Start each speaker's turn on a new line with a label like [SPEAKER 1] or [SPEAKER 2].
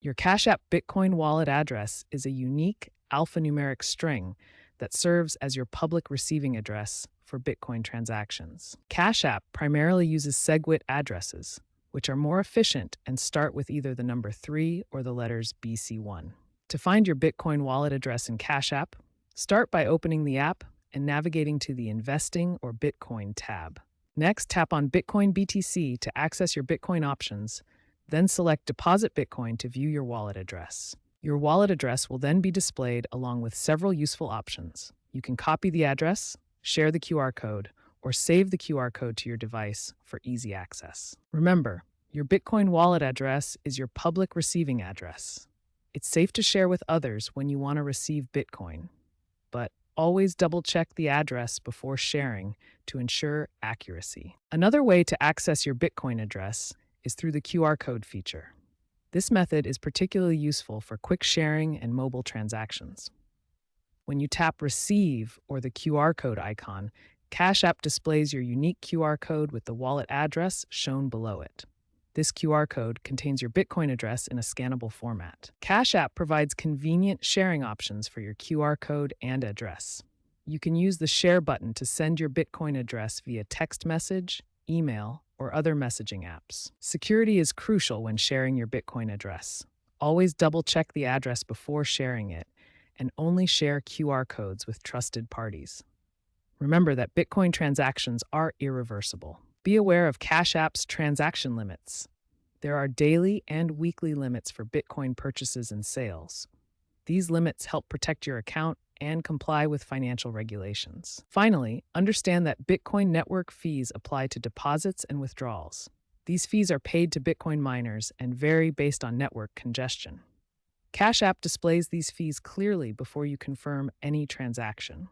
[SPEAKER 1] Your Cash App Bitcoin wallet address is a unique alphanumeric string that serves as your public receiving address for Bitcoin transactions. Cash App primarily uses SegWit addresses, which are more efficient and start with either the number 3 or the letters BC1. To find your Bitcoin wallet address in Cash App, start by opening the app and navigating to the Investing or Bitcoin tab. Next, tap on Bitcoin BTC to access your Bitcoin options, then select Deposit Bitcoin to view your wallet address. Your wallet address will then be displayed along with several useful options. You can copy the address, share the QR code, or save the QR code to your device for easy access. Remember, your Bitcoin wallet address is your public receiving address. It's safe to share with others when you want to receive Bitcoin, but always double-check the address before sharing to ensure accuracy. Another way to access your Bitcoin address is through the QR code feature. This method is particularly useful for quick sharing and mobile transactions. When you tap Receive or the QR code icon, Cash App displays your unique QR code with the wallet address shown below it. This QR code contains your Bitcoin address in a scannable format. Cash App provides convenient sharing options for your QR code and address. You can use the Share button to send your Bitcoin address via text message, email, or other messaging apps. Security is crucial when sharing your Bitcoin address. Always double-check the address before sharing it, and only share QR codes with trusted parties. Remember that Bitcoin transactions are irreversible. Be aware of Cash App's transaction limits. There are daily and weekly limits for Bitcoin purchases and sales. These limits help protect your account and comply with financial regulations. Finally, understand that Bitcoin network fees apply to deposits and withdrawals. These fees are paid to Bitcoin miners and vary based on network congestion. Cash App displays these fees clearly before you confirm any transaction.